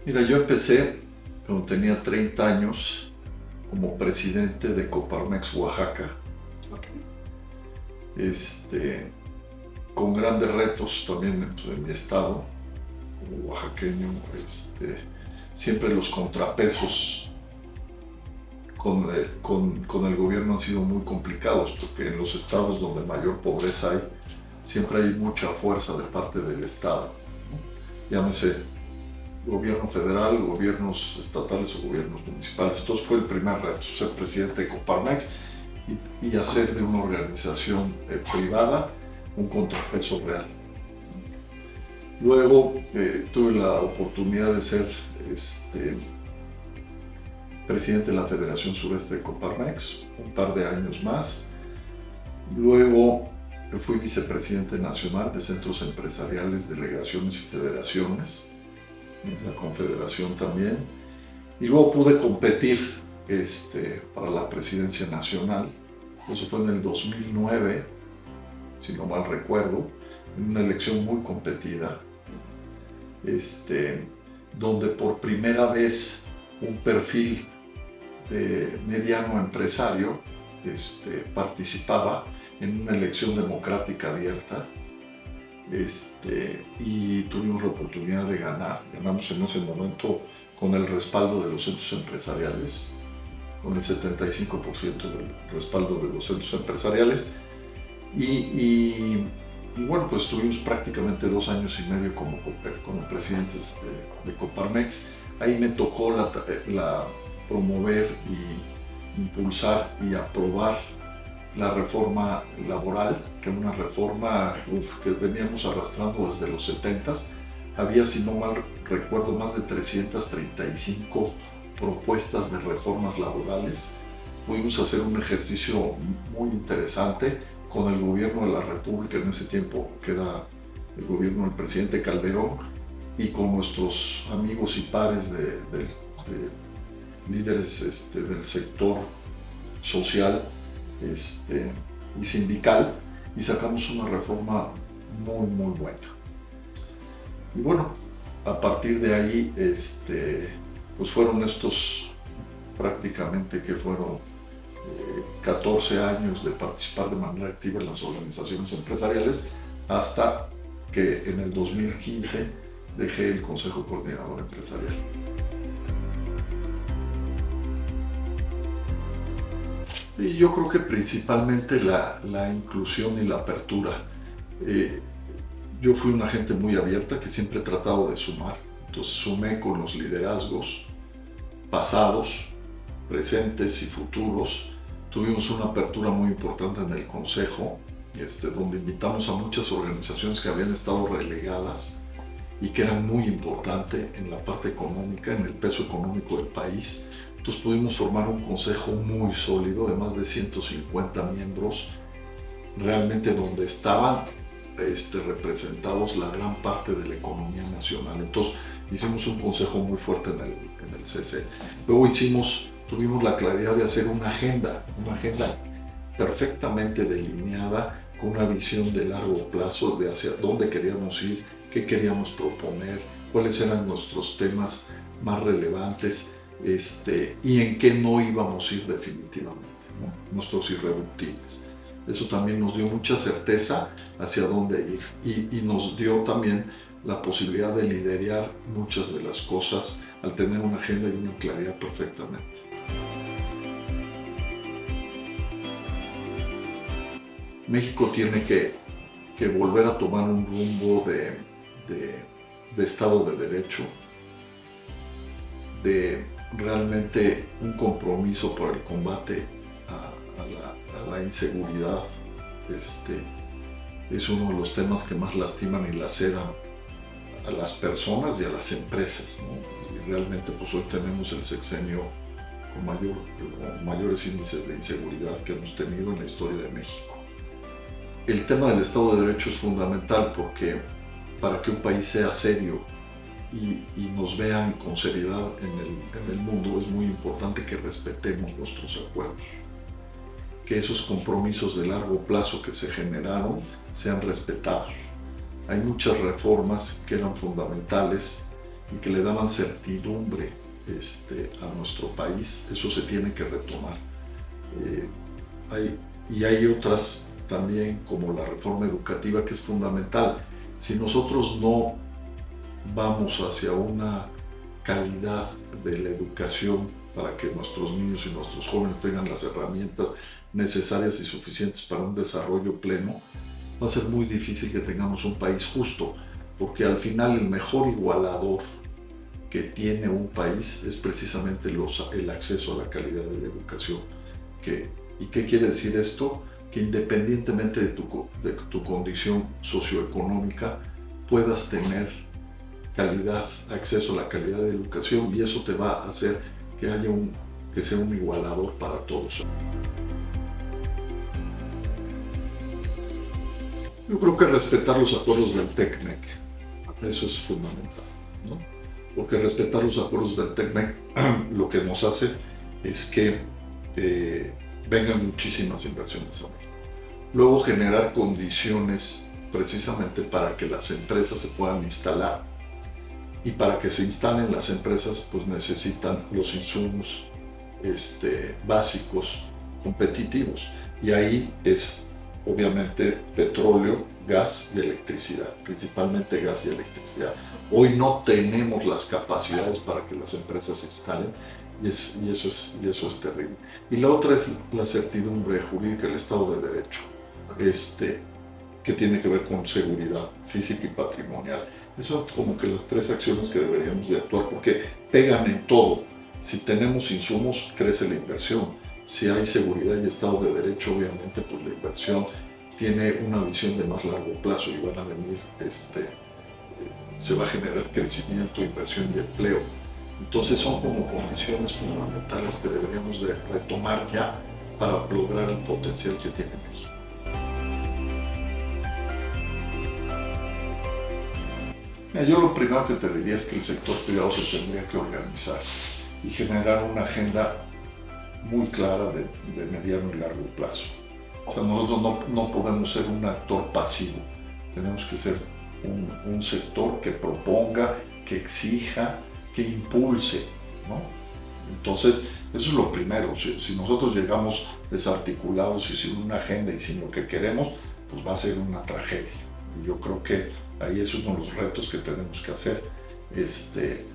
Mira, yo empecé cuando tenía 30 años como presidente de Coparmex Oaxaca, Ok. con grandes retos también pues, en mi estado, como oaxaqueño, siempre los contrapesos con el gobierno han sido muy complicados, porque en los estados donde mayor pobreza hay, siempre hay mucha fuerza de parte del Estado, ¿no? Llámese gobierno federal, gobiernos estatales o gobiernos municipales. Entonces fue el primer reto, ser presidente de Coparmex y hacer de una organización privada un contrapeso real. Luego tuve la oportunidad de ser presidente de la Federación Sureste de Coparmex un par de años más. Luego fui vicepresidente nacional de centros empresariales, delegaciones y federaciones, en la Confederación también. Y luego pude competir para la presidencia nacional. Eso fue en el 2009, si no mal recuerdo, en una elección muy competida, donde por primera vez un perfil de mediano empresario participaba en una elección democrática abierta, y tuvimos la oportunidad de ganar. Ganamos en ese momento con el respaldo de los centros empresariales, con el 75% del respaldo de los centros empresariales. Y bueno, pues estuvimos prácticamente 2 años y medio como presidentes de Coparmex. Ahí me tocó la promover y impulsar y aprobar la reforma laboral, que es una reforma que veníamos arrastrando desde los 70s. Había, si no mal recuerdo, más de 335 propuestas de reformas laborales. Pudimos hacer un ejercicio muy interesante con el gobierno de la República en ese tiempo, que era el gobierno del presidente Calderón, y con nuestros amigos y pares de líderes del sector social y sindical, y sacamos una reforma muy, muy buena. Y bueno, a partir de ahí, pues fueron estos prácticamente que fueron 14 años de participar de manera activa en las organizaciones empresariales, hasta que en el 2015 dejé el Consejo Coordinador Empresarial. Y yo creo que principalmente la inclusión y la apertura. Yo fui una gente muy abierta que siempre he tratado de sumar. Entonces sumé con los liderazgos pasados, presentes y futuros. Tuvimos una apertura muy importante en el Consejo, donde invitamos a muchas organizaciones que habían estado relegadas y que eran muy importantes en la parte económica, en el peso económico del país. Entonces pudimos formar un consejo muy sólido de más de 150 miembros, realmente donde estaban representados la gran parte de la economía nacional. Entonces hicimos un consejo muy fuerte en el CC. Luego tuvimos la claridad de hacer una agenda perfectamente delineada, con una visión de largo plazo de hacia dónde queríamos ir, qué queríamos proponer, cuáles eran nuestros temas más relevantes, y en qué no íbamos a ir definitivamente, ¿no? Nuestros irreductibles. Eso también nos dio mucha certeza hacia dónde ir, y nos dio también la posibilidad de liderar muchas de las cosas al tener una agenda y una claridad perfectamente. México tiene que volver a tomar un rumbo de Estado de Derecho, de realmente un compromiso por el combate a la inseguridad. Es uno de los temas que más lastiman y laceran a las personas y a las empresas, ¿no? Y realmente pues hoy tenemos el sexenio con mayores índices de inseguridad que hemos tenido en la historia de México. El tema del Estado de Derecho es fundamental, porque para que un país sea serio y nos vean con seriedad en el mundo, es muy importante que respetemos nuestros acuerdos, que esos compromisos de largo plazo que se generaron sean respetados. Hay muchas reformas que eran fundamentales y que le daban certidumbre a nuestro país, eso se tiene que retomar. Hay otras también, como la reforma educativa, que es fundamental. Si nosotros no vamos hacia una calidad de la educación para que nuestros niños y nuestros jóvenes tengan las herramientas necesarias y suficientes para un desarrollo pleno, va a ser muy difícil que tengamos un país justo, porque al final el mejor igualador que tiene un país es precisamente el acceso a la calidad de la educación. ¿Y qué quiere decir esto? Que independientemente de tu condición socioeconómica puedas tener acceso a la calidad de educación, y eso te va a hacer que sea un igualador para todos. Yo creo que respetar los acuerdos del TECMEC, eso es fundamental, ¿no? Porque respetar los acuerdos del TECMEC lo que nos hace es que vengan muchísimas inversiones a México. Luego generar condiciones precisamente para que las empresas se puedan instalar, y para que se instalen las empresas pues necesitan los insumos básicos competitivos, y ahí es obviamente petróleo, gas y electricidad, principalmente gas y electricidad. Hoy no tenemos las capacidades para que las empresas se instalen, y eso es terrible. Y la otra es la certidumbre jurídica, el Estado de Derecho, que tiene que ver con seguridad física y patrimonial. Eso son como que las tres acciones que deberíamos de actuar, porque pegan en todo. Si tenemos insumos, crece la inversión. Si hay seguridad y Estado de Derecho, obviamente pues la inversión tiene una visión de más largo plazo, y van a venir, se va a generar crecimiento, inversión y empleo. Entonces son como condiciones fundamentales que deberíamos de retomar ya para lograr el potencial que tiene México. Yo lo primero que te diría es que el sector privado se tendría que organizar y generar una agenda muy clara de mediano y largo plazo. O sea, nosotros no podemos ser un actor pasivo, tenemos que ser un sector que proponga, que exija, que impulse, ¿no? Entonces, eso es lo primero. Si nosotros llegamos desarticulados y sin una agenda y sin lo que queremos, pues va a ser una tragedia. Y yo creo que ahí es uno de los retos que tenemos que hacer,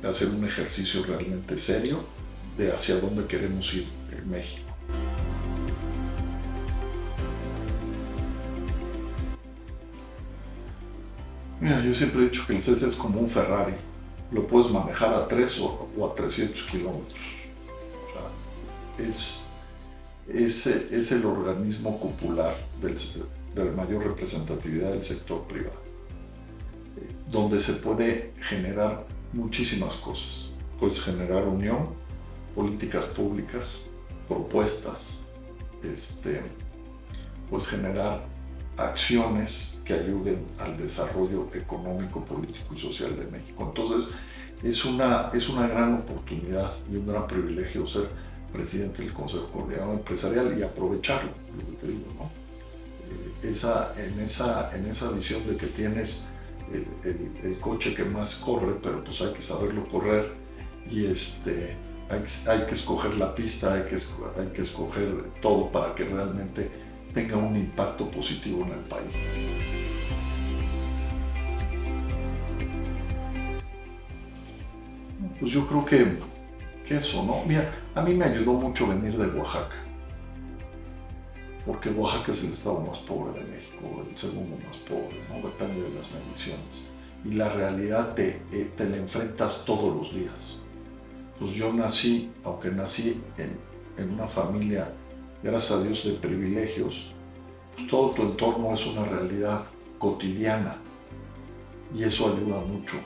hacer un ejercicio realmente serio de hacia dónde queremos ir en México. Mira, yo siempre he dicho que el CES es como un Ferrari, lo puedes manejar a 3 o a 300 kilómetros. O sea, es el organismo popular de la mayor representatividad del sector privado, donde se puede generar muchísimas cosas. Puedes generar unión, políticas públicas, propuestas, puedes generar acciones que ayuden al desarrollo económico, político y social de México. Entonces, es una gran oportunidad y un gran privilegio ser presidente del Consejo Coordinador Empresarial y aprovecharlo, lo que te digo, ¿no? En esa visión de que tienes el coche que más corre, pero pues hay que saberlo correr, y hay que escoger la pista, hay que escoger todo para que realmente tenga un impacto positivo en el país. Pues yo creo que eso, ¿no? Mira, a mí me ayudó mucho venir de Oaxaca, porque Oaxaca es el estado más pobre de México, el segundo más pobre, ¿no? Depende de las mediciones. Y la realidad te la enfrentas todos los días. Pues yo nací, aunque nací en una familia, gracias a Dios, de privilegios, pues todo tu entorno es una realidad cotidiana, y eso ayuda mucho,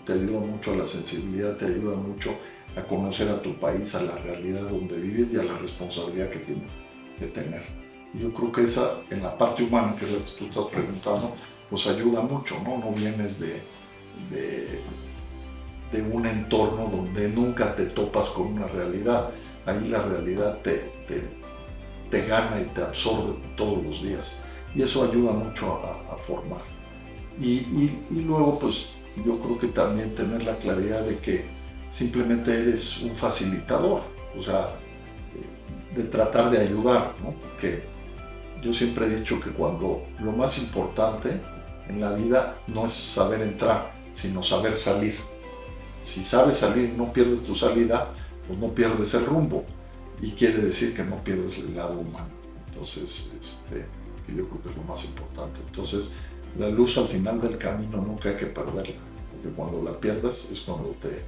te ayuda mucho a la sensibilidad, te ayuda mucho a conocer a tu país, a la realidad donde vives y a la responsabilidad que tienes que tener. Y yo creo que esa, en la parte humana, que es la que tú estás preguntando, pues ayuda mucho, ¿no? No vienes de un entorno donde nunca te topas con una realidad. Ahí la realidad te gana y te absorbe todos los días, y eso ayuda mucho a formar. Y luego pues yo creo que también tener la claridad de que simplemente eres un facilitador, o sea, de tratar de ayudar, ¿no? Porque yo siempre he dicho que cuando lo más importante en la vida no es saber entrar, sino saber salir. Si sabes salir y no pierdes tu salida, pues no pierdes el rumbo. Y quiere decir que no pierdes el lado humano. Entonces, que yo creo que es lo más importante. Entonces, la luz al final del camino nunca hay que perderla, porque cuando la pierdas es cuando te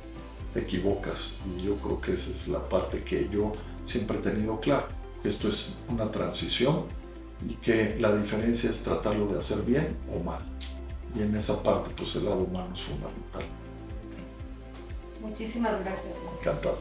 equivocas. Y yo creo que esa es la parte que yo siempre he tenido claro, que esto es una transición y que la diferencia es tratarlo de hacer bien o mal. Y en esa parte, pues el lado humano es fundamental. Muchísimas gracias. Encantado.